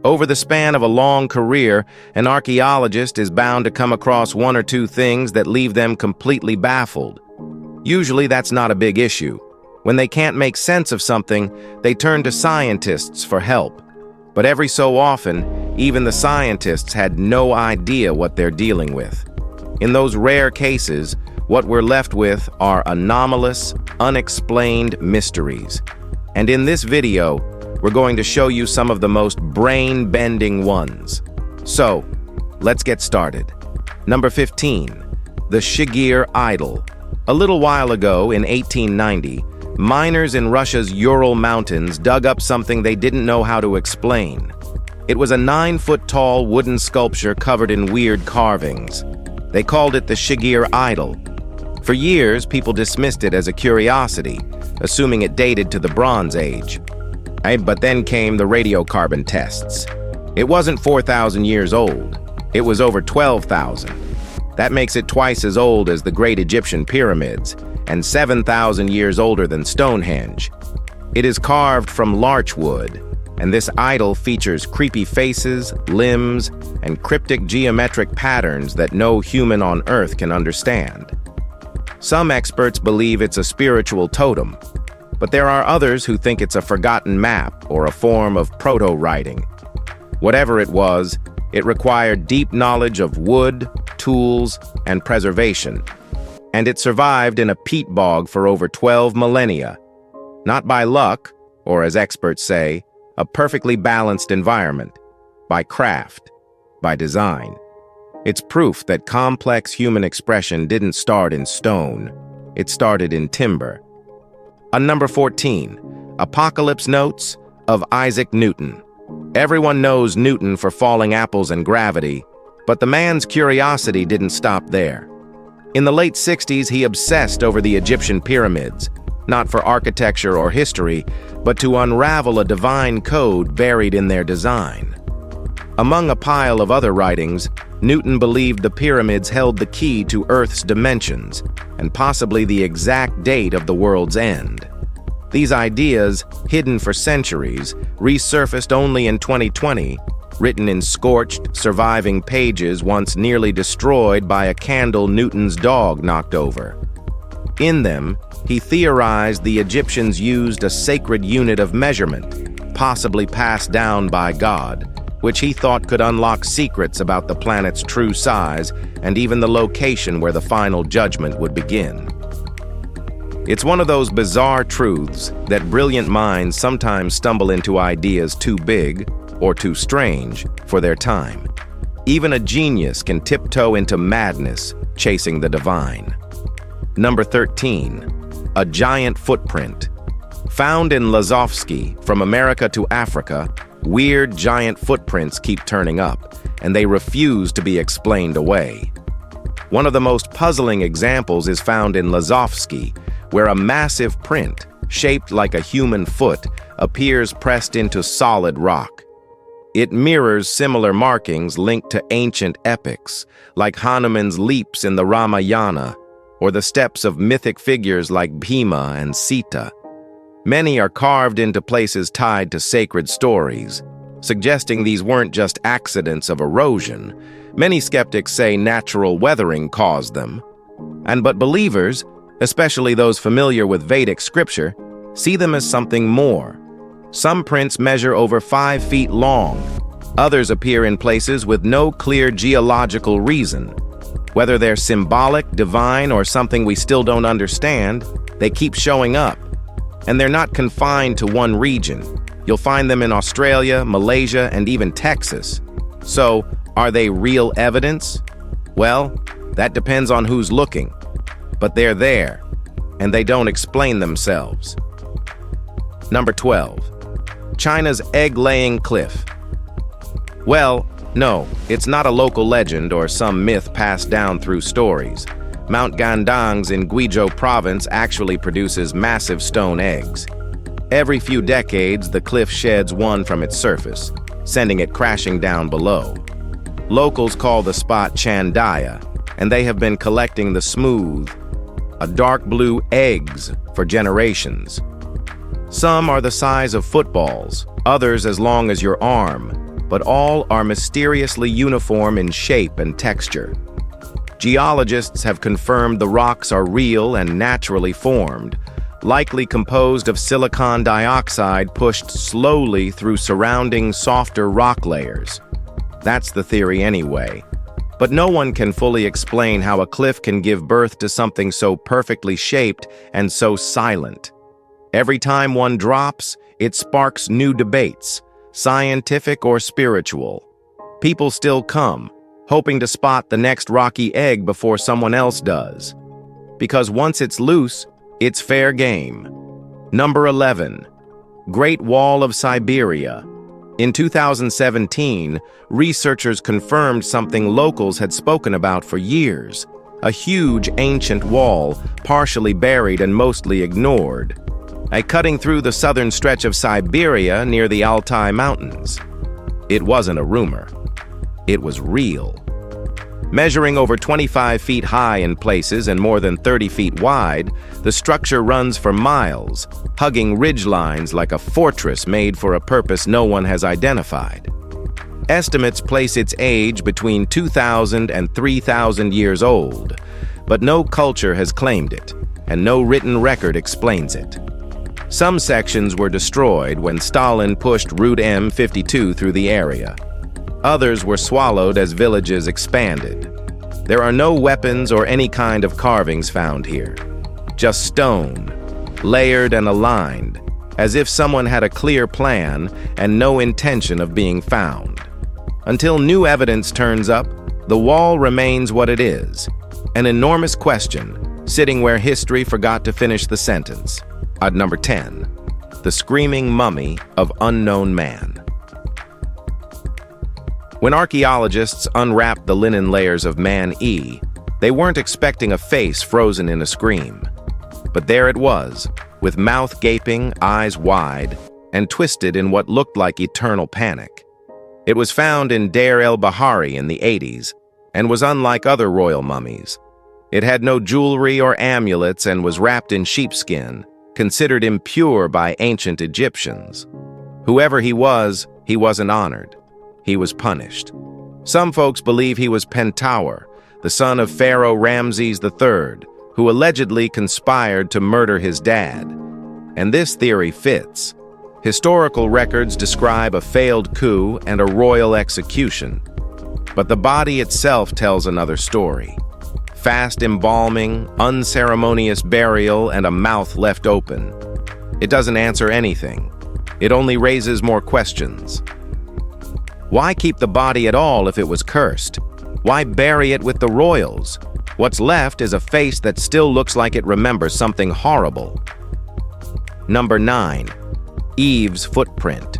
Over the span of a long career, an archaeologist is bound to come across one or two things that leave them completely baffled. Usually that's not a big issue. When they can't make sense of something, they turn to scientists for help. But every so often, even the scientists had no idea what they're dealing with. In those rare cases, what we're left with are anomalous, unexplained mysteries. And in this video, we're going to show you some of the most brain-bending ones. So, let's get started. Number 15, the Shagir idol. A little while ago, in 1890, miners in Russia's Ural Mountains dug up something they didn't know how to explain. It was a 9-foot-tall wooden sculpture covered in weird carvings. They called it the Shagir idol. For years, people dismissed it as a curiosity, assuming it dated to the Bronze Age. But then came the radiocarbon tests. It wasn't 4,000 years old. It was over 12,000. That makes it twice as old as the great Egyptian pyramids, and 7,000 years older than Stonehenge. It is carved from larch wood, and this idol features creepy faces, limbs, and cryptic geometric patterns that no human on Earth can understand. Some experts believe it's a spiritual totem, but there are others who think it's a forgotten map or a form of proto-writing. Whatever it was, it required deep knowledge of wood, tools, and preservation. And it survived in a peat bog for over 12 millennia. Not by luck, or as experts say, a perfectly balanced environment. By craft. By design. It's proof that complex human expression didn't start in stone. It started in timber. On number 14, Apocalypse Notes of Isaac Newton. Everyone knows Newton for falling apples and gravity, but the man's curiosity didn't stop there. In the late 60s, he obsessed over the Egyptian pyramids, not for architecture or history, but to unravel a divine code buried in their design. Among a pile of other writings, Newton believed the pyramids held the key to Earth's dimensions, and possibly the exact date of the world's end. These ideas, hidden for centuries, resurfaced only in 2020, written in scorched, surviving pages once nearly destroyed by a candle Newton's dog knocked over. In them, he theorized the Egyptians used a sacred unit of measurement, possibly passed down by God, which he thought could unlock secrets about the planet's true size and even the location where the final judgment would begin. It's one of those bizarre truths that brilliant minds sometimes stumble into ideas too big or too strange for their time. Even a genius can tiptoe into madness chasing the divine. Number 13, a giant footprint. Found in Lazovsky, from America to Africa, weird giant footprints keep turning up, and they refuse to be explained away. One of the most puzzling examples is found in Lazovsky, where a massive print, shaped like a human foot, appears pressed into solid rock. It mirrors similar markings linked to ancient epics, like Hanuman's leaps in the Ramayana, or the steps of mythic figures like Bhima and Sita. Many are carved into places tied to sacred stories, suggesting these weren't just accidents of erosion. Many skeptics say natural weathering caused them. But believers, especially those familiar with Vedic scripture, see them as something more. Some prints measure over 5 feet long. Others appear in places with no clear geological reason. Whether they're symbolic, divine, or something we still don't understand, they keep showing up. And they're not confined to one region. You'll find them in Australia, Malaysia, and even Texas. So, are they real evidence? Well, that depends on who's looking. But they're there, and they don't explain themselves. Number 12, China's egg-laying cliff. Well, no, it's not a local legend or some myth passed down through stories. Mount Gandangs in Guizhou province actually produces massive stone eggs. Every few decades, the cliff sheds one from its surface, sending it crashing down below. Locals call the spot Chandaya, and they have been collecting the smooth, dark blue eggs for generations. Some are the size of footballs, others as long as your arm, but all are mysteriously uniform in shape and texture. Geologists have confirmed the rocks are real and naturally formed, likely composed of silicon dioxide pushed slowly through surrounding softer rock layers. That's the theory anyway. But no one can fully explain how a cliff can give birth to something so perfectly shaped and so silent. Every time one drops, it sparks new debates, scientific or spiritual. People still come, hoping to spot the next rocky egg before someone else does. Because once it's loose, it's fair game. Number 11. Great Wall of Siberia. In 2017, researchers confirmed something locals had spoken about for years: a huge ancient wall, partially buried and mostly ignored, cutting through the southern stretch of Siberia near the Altai Mountains. It wasn't a rumor. It was real. Measuring over 25 feet high in places and more than 30 feet wide, the structure runs for miles, hugging ridgelines like a fortress made for a purpose no one has identified. Estimates place its age between 2,000 and 3,000 years old, but no culture has claimed it, and no written record explains it. Some sections were destroyed when Stalin pushed Route M52 through the area. Others were swallowed as villages expanded. There are no weapons or any kind of carvings found here. Just stone, layered and aligned, as if someone had a clear plan and no intention of being found. Until new evidence turns up, the wall remains what it is, an enormous question, sitting where history forgot to finish the sentence. At number 10, the screaming mummy of unknown man. When archaeologists unwrapped the linen layers of Man-E, they weren't expecting a face frozen in a scream. But there it was, with mouth gaping, eyes wide, and twisted in what looked like eternal panic. It was found in Deir el-Bahari in the 80s, and was unlike other royal mummies. It had no jewelry or amulets and was wrapped in sheepskin, considered impure by ancient Egyptians. Whoever he wasn't honored. He was punished. Some folks believe he was Pentaur, the son of Pharaoh Ramses III, who allegedly conspired to murder his dad. And this theory fits. Historical records describe a failed coup and a royal execution. But the body itself tells another story. Fast embalming, unceremonious burial, and a mouth left open. It doesn't answer anything. It only raises more questions. Why keep the body at all if it was cursed? Why bury it with the royals? What's left is a face that still looks like it remembers something horrible. Number 9. Eve's footprint.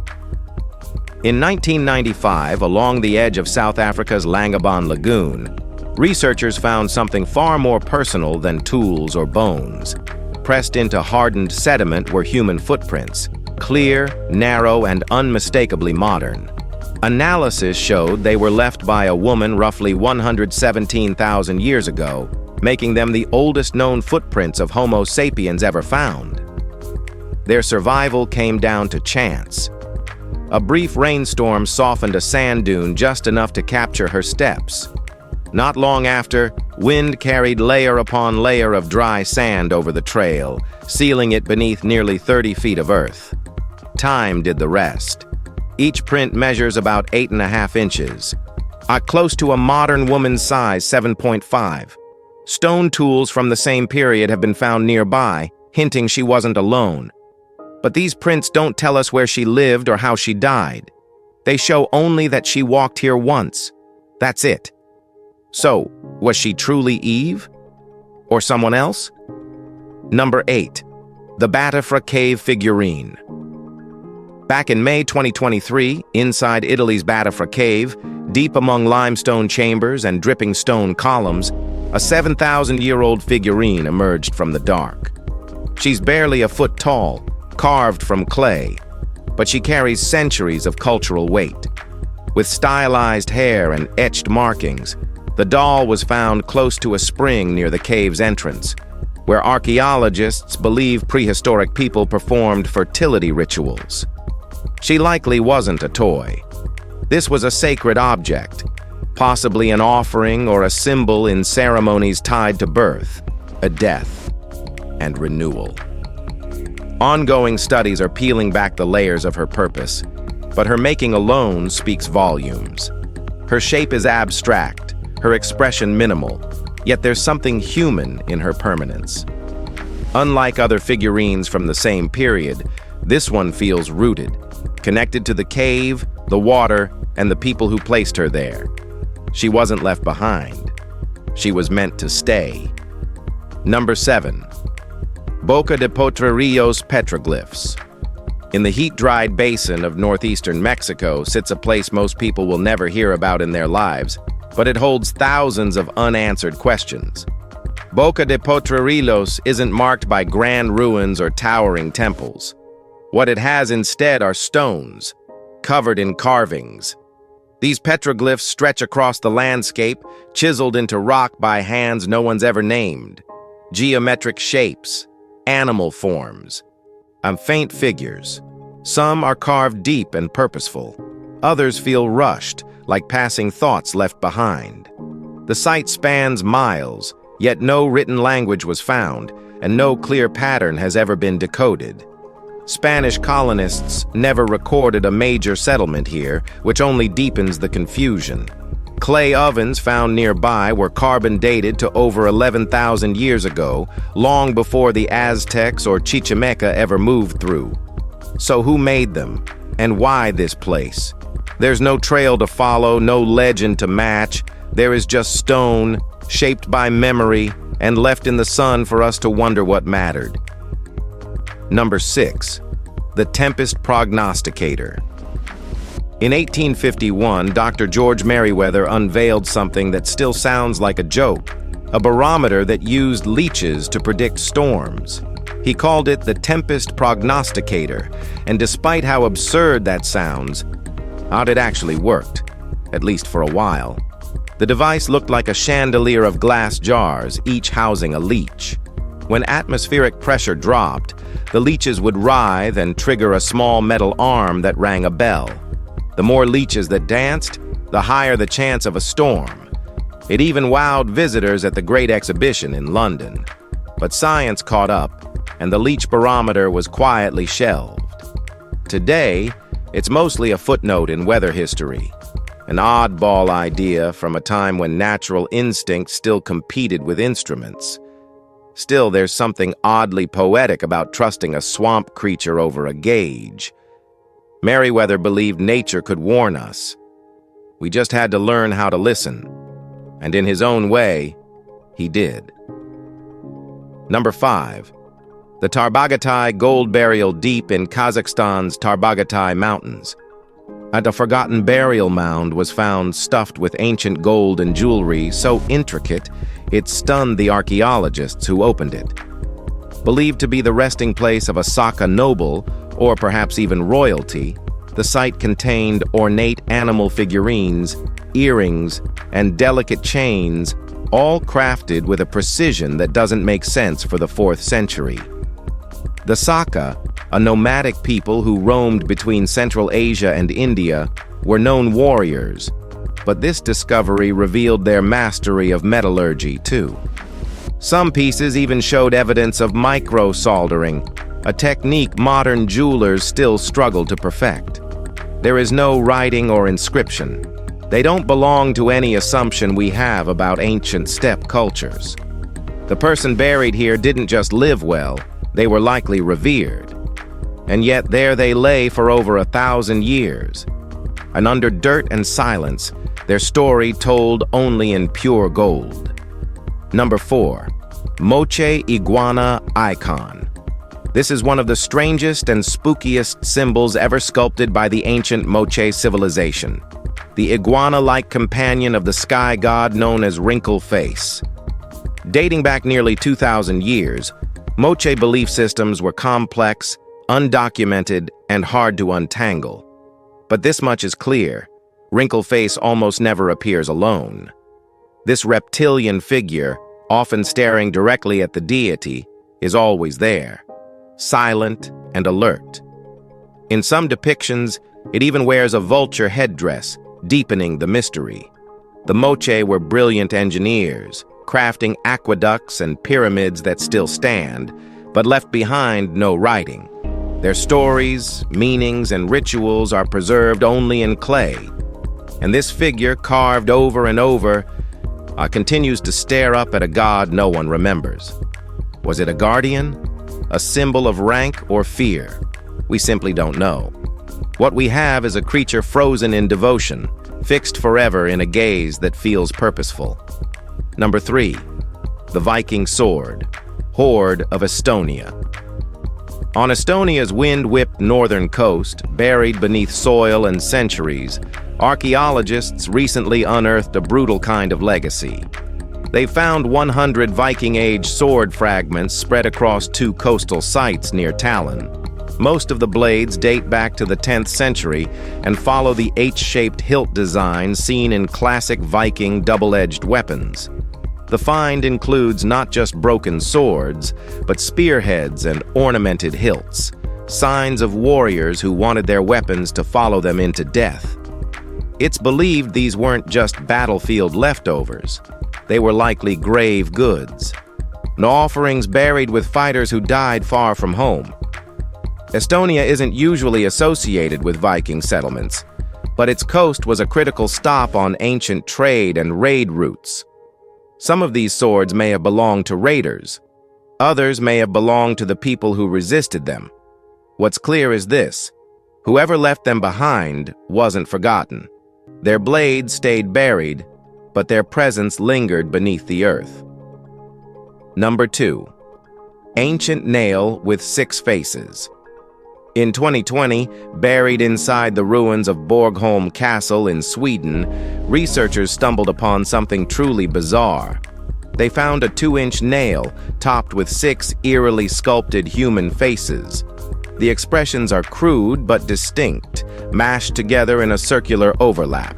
In 1995, along the edge of South Africa's Langebaan Lagoon, researchers found something far more personal than tools or bones. Pressed into hardened sediment were human footprints, clear, narrow, and unmistakably modern. Analysis showed they were left by a woman roughly 117,000 years ago, making them the oldest known footprints of Homo sapiens ever found. Their survival came down to chance. A brief rainstorm softened a sand dune just enough to capture her steps. Not long after, wind carried layer upon layer of dry sand over the trail, sealing it beneath nearly 30 feet of earth. Time did the rest. Each print measures about 8.5 inches, close to a modern woman's size, 7.5. Stone tools from the same period have been found nearby, hinting she wasn't alone. But these prints don't tell us where she lived or how she died. They show only that she walked here once. That's it. So, was she truly Eve? Or someone else? Number 8. The Batafra cave figurine. Back in May 2023, inside Italy's Batafra cave, deep among limestone chambers and dripping stone columns, a 7,000-year-old figurine emerged from the dark. She's barely a foot tall, carved from clay, but she carries centuries of cultural weight. With stylized hair and etched markings, the doll was found close to a spring near the cave's entrance, where archaeologists believe prehistoric people performed fertility rituals. She likely wasn't a toy. This was a sacred object, possibly an offering or a symbol in ceremonies tied to birth, a death, and renewal. Ongoing studies are peeling back the layers of her purpose, but her making alone speaks volumes. Her shape is abstract, her expression minimal, yet there's something human in her permanence. Unlike other figurines from the same period, this one feels rooted, connected to the cave, the water, and the people who placed her there. She wasn't left behind. She was meant to stay. Number 7. Boca de Potrerillos petroglyphs. In the heat-dried basin of northeastern Mexico sits a place most people will never hear about in their lives, but it holds thousands of unanswered questions. Boca de Potrerillos isn't marked by grand ruins or towering temples. What it has instead are stones, covered in carvings. These petroglyphs stretch across the landscape, chiseled into rock by hands no one's ever named. Geometric shapes, animal forms, and faint figures. Some are carved deep and purposeful. Others feel rushed, like passing thoughts left behind. The site spans miles, yet no written language was found, and no clear pattern has ever been decoded. Spanish colonists never recorded a major settlement here, which only deepens the confusion. Clay ovens found nearby were carbon dated to over 11,000 years ago, long before the Aztecs or Chichimeca ever moved through. So who made them, and why this place? There's no trail to follow, no legend to match. There is just stone, shaped by memory, and left in the sun for us to wonder what mattered. Number 6. The Tempest Prognosticator. In 1851, Dr. George Merriweather unveiled something that still sounds like a joke, a barometer that used leeches to predict storms. He called it the Tempest Prognosticator, and despite how absurd that sounds, it actually worked, at least for a while. The device looked like a chandelier of glass jars, each housing a leech. When atmospheric pressure dropped, the leeches would writhe and trigger a small metal arm that rang a bell. The more leeches that danced, the higher the chance of a storm. It even wowed visitors at the Great Exhibition in London. But science caught up, and the leech barometer was quietly shelved. Today, it's mostly a footnote in weather history, an oddball idea from a time when natural instinct still competed with instruments. Still, there's something oddly poetic about trusting a swamp creature over a gauge. Merriweather believed nature could warn us. We just had to learn how to listen. And in his own way, he did. Number 5. The Tarbagatai Gold Burial Deep in Kazakhstan's Tarbagatai Mountains. A forgotten burial mound was found stuffed with ancient gold and jewelry so intricate it stunned the archaeologists who opened it. Believed to be the resting place of a Saka noble, or perhaps even royalty, the site contained ornate animal figurines, earrings, and delicate chains, all crafted with a precision that doesn't make sense for the 4th century. The Saka, a nomadic people who roamed between Central Asia and India, were known warriors, but this discovery revealed their mastery of metallurgy too. Some pieces even showed evidence of micro-soldering, a technique modern jewelers still struggle to perfect. There is no writing or inscription. They don't belong to any assumption we have about ancient steppe cultures. The person buried here didn't just live well, they were likely revered. And yet there they lay for over 1,000 years. And under dirt and silence, their story told only in pure gold. Number 4. Moche Iguana Icon. This is one of the strangest and spookiest symbols ever sculpted by the ancient Moche civilization. The iguana-like companion of the sky god known as Wrinkle Face. Dating back nearly 2,000 years, Moche belief systems were complex, undocumented, and hard to untangle. But this much is clear: Wrinkle Face almost never appears alone. This reptilian figure, often staring directly at the deity, is always there, silent and alert. In some depictions, it even wears a vulture headdress, deepening the mystery. The Moche were brilliant engineers, crafting aqueducts and pyramids that still stand, but left behind no writing. Their stories, meanings, and rituals are preserved only in clay. And this figure, carved over and over, continues to stare up at a god no one remembers. Was it a guardian? A symbol of rank or fear? We simply don't know. What we have is a creature frozen in devotion, fixed forever in a gaze that feels purposeful. Number 3. The Viking Sword, Hoard of Estonia. On Estonia's wind-whipped northern coast, buried beneath soil and centuries, archaeologists recently unearthed a brutal kind of legacy. They found 100 Viking-age sword fragments spread across 2 coastal sites near Tallinn. Most of the blades date back to the 10th century and follow the H-shaped hilt design seen in classic Viking double-edged weapons. The find includes not just broken swords, but spearheads and ornamented hilts, signs of warriors who wanted their weapons to follow them into death. It's believed these weren't just battlefield leftovers. They were likely grave goods, offerings buried with fighters who died far from home. Estonia isn't usually associated with Viking settlements, but its coast was a critical stop on ancient trade and raid routes. Some of these swords may have belonged to raiders. Others may have belonged to the people who resisted them. What's clear is this: whoever left them behind wasn't forgotten. Their blades stayed buried, but their presence lingered beneath the earth. Number 2. Ancient Nail with 6 Faces. In 2020, buried inside the ruins of Borgholm Castle in Sweden, researchers stumbled upon something truly bizarre. They found a 2-inch nail topped with 6 eerily sculpted human faces. The expressions are crude but distinct, mashed together in a circular overlap.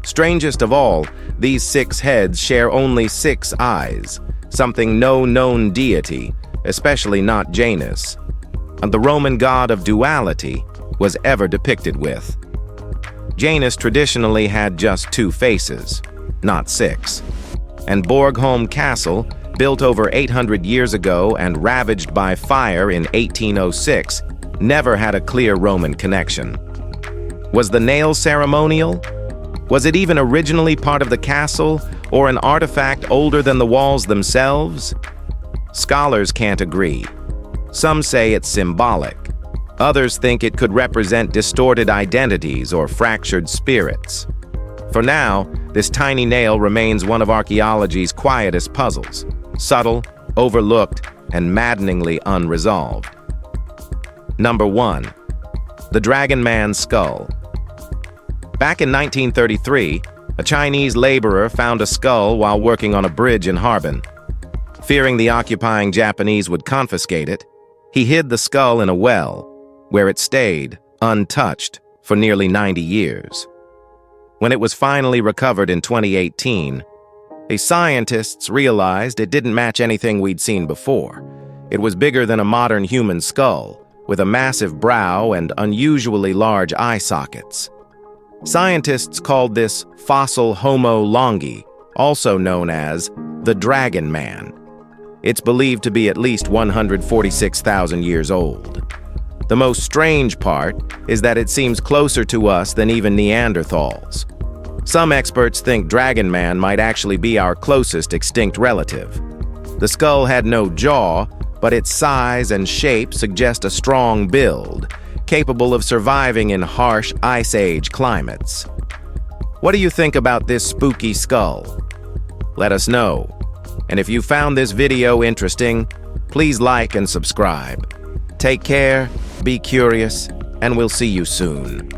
Strangest of all, these 6 heads share only 6 eyes, something no known deity, especially not Janus, and the Roman god of duality, was ever depicted with. Janus traditionally had just 2 faces, not 6. And Borgholm Castle, built over 800 years ago and ravaged by fire in 1806, never had a clear Roman connection. Was the nail ceremonial? Was it even originally part of the castle, or an artifact older than the walls themselves? Scholars can't agree. Some say it's symbolic. Others think it could represent distorted identities or fractured spirits. For now, this tiny nail remains one of archaeology's quietest puzzles, subtle, overlooked, and maddeningly unresolved. Number 1. The Dragon Man's Skull. Back in 1933, a Chinese laborer found a skull while working on a bridge in Harbin. Fearing the occupying Japanese would confiscate it, he hid the skull in a well, where it stayed, untouched, for nearly 90 years. When it was finally recovered in 2018, scientists realized it didn't match anything we'd seen before. It was bigger than a modern human skull, with a massive brow and unusually large eye sockets. Scientists called this fossil Homo longi, also known as the Dragon Man. It's believed to be at least 146,000 years old. The most strange part is that it seems closer to us than even Neanderthals. Some experts think Dragon Man might actually be our closest extinct relative. The skull had no jaw, but its size and shape suggest a strong build, capable of surviving in harsh Ice Age climates. What do you think about this spooky skull? Let us know. And if you found this video interesting, please like and subscribe. Take care, be curious, and we'll see you soon.